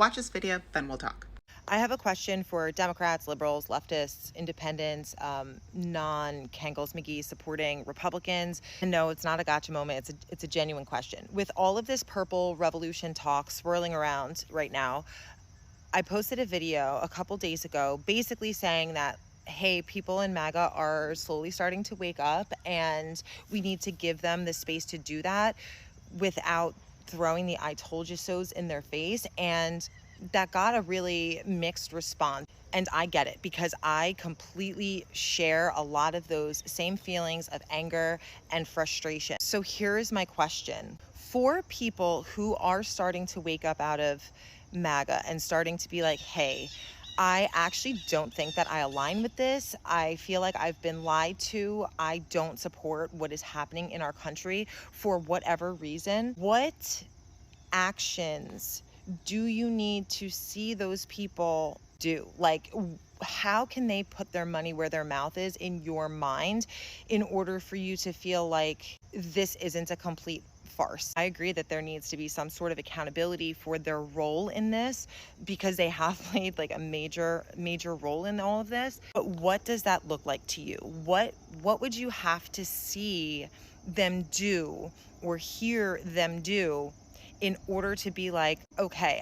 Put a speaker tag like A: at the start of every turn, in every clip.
A: Watch this video, then we'll talk.
B: I have a question for Democrats, liberals, leftists, independents, non-Kangles McGee supporting Republicans. And no, it's not a gotcha moment. It's a genuine question. With all of this purple revolution talk swirling around right now, I posted a video a couple days ago basically saying that, hey, people in MAGA are slowly starting to wake up and we need to give them the space to do that without throwing the I told you so's in their face. And that got a really mixed response. And I get it because I completely share a lot of those same feelings of anger and frustration. So here's my question. For people who are starting to wake up out of MAGA and starting to be like, hey, I actually don't think that I align with this. I feel like I've been lied to. I don't support what is happening in our country for whatever reason. What actions do you need to see those people do? Like, how can they put their money where their mouth is in your mind in order for you to feel like this isn't a complete farce? I agree that there needs to be some sort of accountability for their role in this because they have played like a major role in all of this. But what does that look like to you? What would you have to see them do or hear them do in order to be like, okay,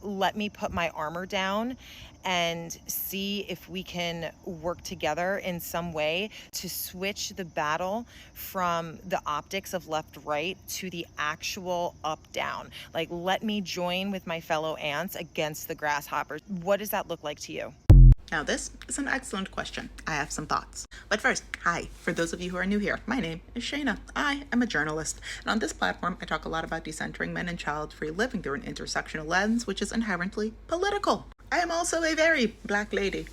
B: let me put my armor down and see if we can work together in some way to switch the battle from the optics of left-right to the actual up-down. Like, let me join with my fellow ants against the grasshoppers. What does that look like to you?
A: Now, this is an excellent question. I have some thoughts. But first, hi. For those of you who are new here, my name is Shayna. I am a journalist. And on this platform, I talk a lot about decentering men and child-free living through an intersectional lens, which is inherently political. I am also a very black lady,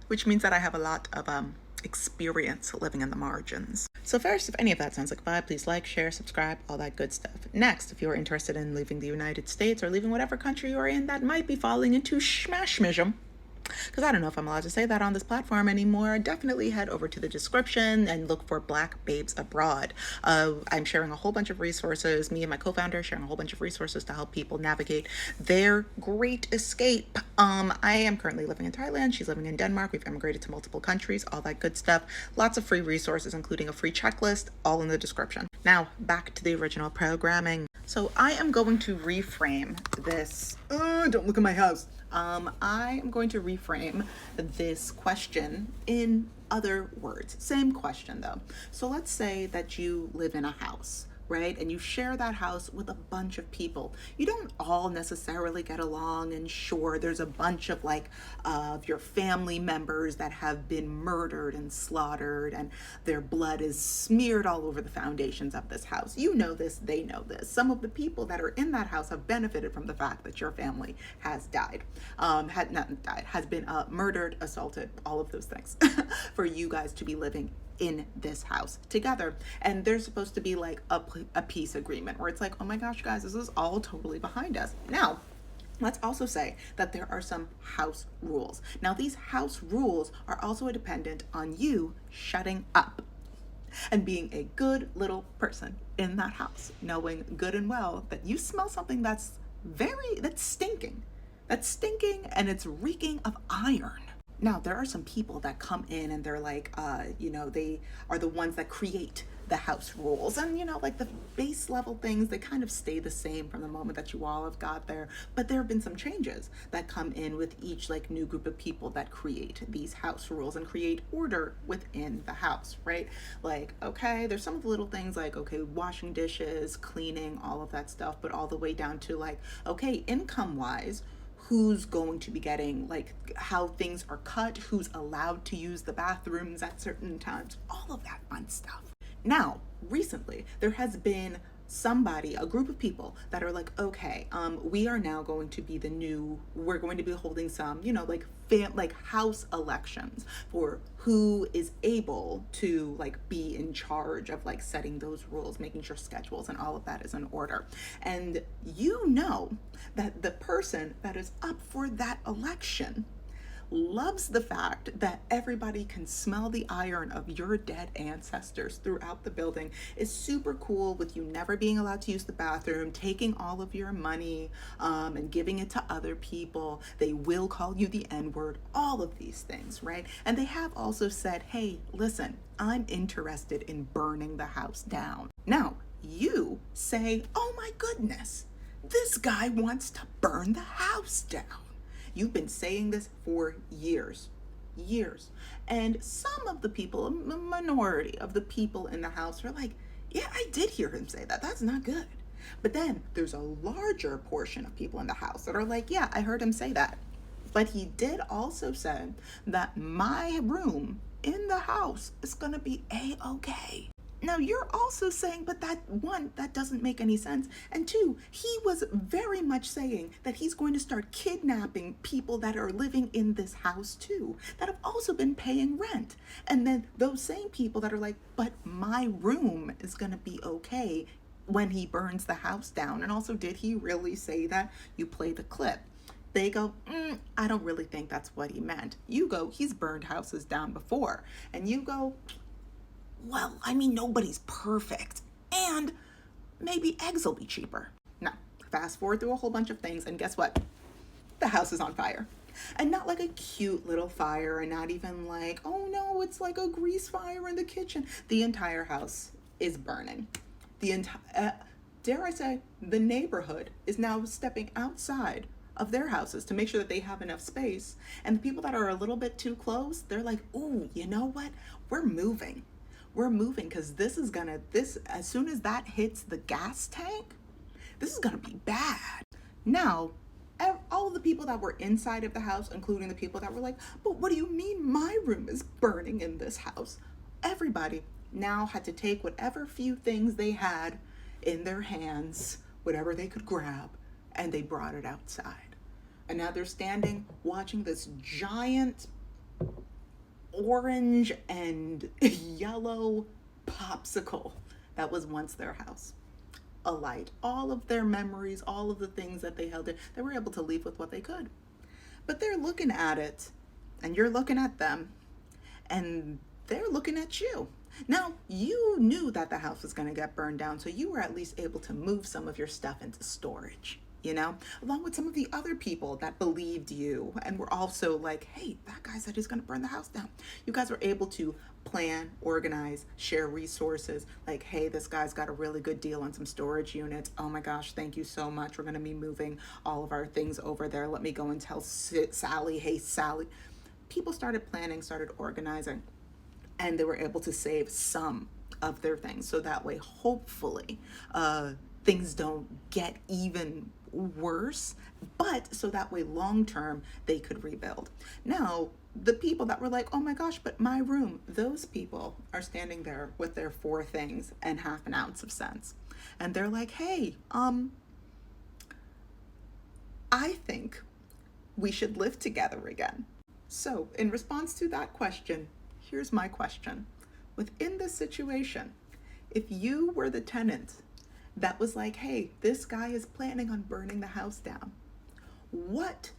A: which means that I have a lot of experience living in the margins. So first, if any of that sounds like a vibe, please like, share, subscribe, all that good stuff. Next, if you are interested in leaving the United States or leaving whatever country you are in that might be falling into schmashmism, because I don't know if I'm allowed to say that on this platform anymore, definitely head over to the description and look for Black Babes Abroad. I'm sharing a whole bunch of resources. Me and my co-founder are sharing a whole bunch of resources to help people navigate their great escape. I am currently living in Thailand. She's living in Denmark. We've emigrated to multiple countries, all that good stuff. Lots of free resources, including a free checklist, all in the description. Now, back to the original programming. So I am going to reframe this. Don't look at my house. I am going to reframe this question in other words. Same question though. So let's say that you live in a house, right? And you share that house with a bunch of people. You don't all necessarily get along, and sure, there's a bunch of of your family members that have been murdered and slaughtered and their blood is smeared all over the foundations of this house. You know this, they know this. Some of the people that are in that house have benefited from the fact that your family has died, has been murdered, assaulted, all of those things for you guys to be living in this house together. And there's supposed to be like a peace agreement where it's like, oh my gosh, guys, this is all totally behind us. Now, let's also say that there are some house rules. Now, these house rules are also dependent on you shutting up and being a good little person in that house, knowing good and well that you smell something that's stinking, and it's reeking of iron. Now, there are some people that come in and they're like, they are the ones that create the house rules. And, like the base level things, they kind of stay the same from the moment that you all have got there. But there have been some changes that come in with each new group of people that create these house rules and create order within the house, right? Like, okay, there's some of the little things like, okay, washing dishes, cleaning, all of that stuff, but all the way down to okay, income-wise, who's going to be getting how things are cut, who's allowed to use the bathrooms at certain times, all of that fun stuff. Now, recently, there has been a group of people that are like, okay, we are now going to be we're going to be holding some, house elections for who is able to be in charge of setting those rules, making sure schedules and all of that is in order. And that the person that is up for that election loves the fact that everybody can smell the iron of your dead ancestors throughout the building, is super cool with you never being allowed to use the bathroom, taking all of your money and giving it to other people. They will call you the N-word, all of these things, right? And they have also said, hey, listen, I'm interested in burning the house down. Now, you say, oh my goodness, this guy wants to burn the house down. You've been saying this for years. And some of the people, a minority of the people in the house are like, yeah, I did hear him say that. That's not good. But then there's a larger portion of people in the house that are like, yeah, I heard him say that. But he did also say that my room in the house is going to be A-okay. Now you're also saying, but that doesn't make any sense. And two, he was very much saying that he's going to start kidnapping people that are living in this house too, that have also been paying rent. And then those same people that are like, but my room is going to be okay when he burns the house down. And also, did he really say that? You play the clip. They go, I don't really think that's what he meant. You go, he's burned houses down before. And you go, well, I mean, nobody's perfect. And maybe eggs will be cheaper. Now, fast forward through a whole bunch of things, and guess what? The house is on fire. And not like a cute little fire, and not even like, oh no, it's like a grease fire in the kitchen. The entire house is burning. The entire, dare I say, the neighborhood is now stepping outside of their houses to make sure that they have enough space. And the people that are a little bit too close, they're like, ooh, you know what? We're moving because as soon as that hits the gas tank, this is gonna be bad. Now, all of the people that were inside of the house, including the people that were like, but what do you mean my room is burning in this house? Everybody now had to take whatever few things they had in their hands, whatever they could grab, and they brought it outside. And now they're standing watching this giant orange and yellow popsicle that was once their house alight. All of their memories, all of the things that they held there, they were able to leave with what they could. But they're looking at it, and you're looking at them, and they're looking at you. Now, you knew that the house was going to get burned down, so you were at least able to move some of your stuff into storage, along with some of the other people that believed you and were also like, hey, that guy said he's going to burn the house down. You guys were able to plan, organize, share resources, like, hey, this guy's got a really good deal on some storage units. Oh my gosh, thank you so much. We're going to be moving all of our things over there. Let me go and tell Sally, hey, Sally. People started planning, started organizing, and they were able to save some of their things. So that way, hopefully, things don't get even worse, but so that way long term they could rebuild. Now, the people that were like, oh my gosh, but my room, those people are standing there with their 4 things and half an ounce of sense. And they're like, hey, I think we should live together again. So in response to that question, here's my question. Within this situation, if you were the tenant that was like, hey, this guy is planning on burning the house down, what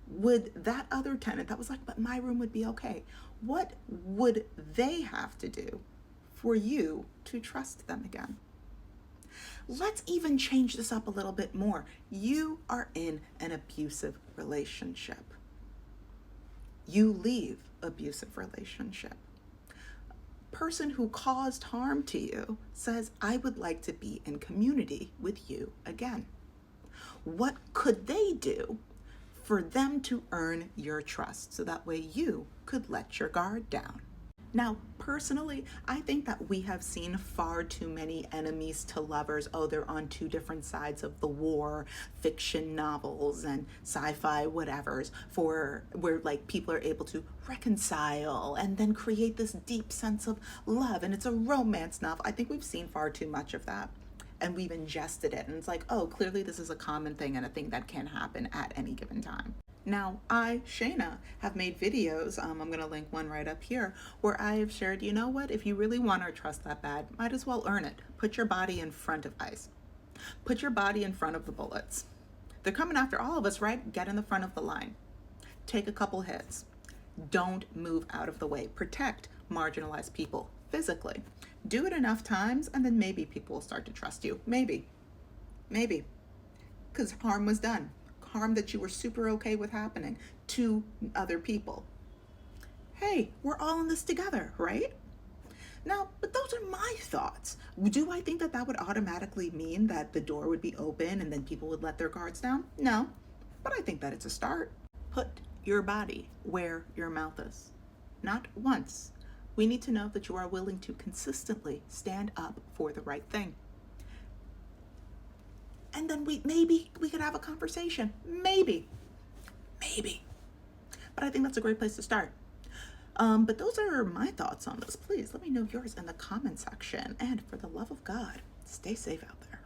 A: would that other tenant that was like, but my room would be okay, what would they have to do for you to trust them again? Let's even change this up a little bit more. You are in an abusive relationship. You leave abusive relationship. Person who caused harm to you says, I would like to be in community with you again. What could they do for them to earn your trust so that way you could let your guard down? Now, personally, I think that we have seen far too many enemies to lovers. Oh, they're on 2 different sides of the war, fiction novels and sci-fi whatevers, where like people are able to reconcile and then create this deep sense of love. And it's a romance novel. I think we've seen far too much of that. And we've ingested it. And it's like, oh, clearly this is a common thing and a thing that can happen at any given time. Now, I, Shayna, have made videos, I'm going to link one right up here, where I have shared, you know what, if you really want our trust that bad, might as well earn it. Put your body in front of ICE. Put your body in front of the bullets. They're coming after all of us, right? Get in the front of the line. Take a couple hits. Don't move out of the way. Protect marginalized people physically. Do it enough times, and then maybe people will start to trust you. Maybe. Maybe. Because harm was done. Harm that you were super okay with happening to other people. Hey, we're all in this together, right? Now, but those are my thoughts. Do I think that that would automatically mean that the door would be open and then people would let their guards down? No, but I think that it's a start. Put your body where your mouth is. Not once. We need to know that you are willing to consistently stand up for the right thing. And then maybe we could have a conversation. Maybe. But I think that's a great place to start. But those are my thoughts on this. Please let me know yours in the comment section. And for the love of God, stay safe out there.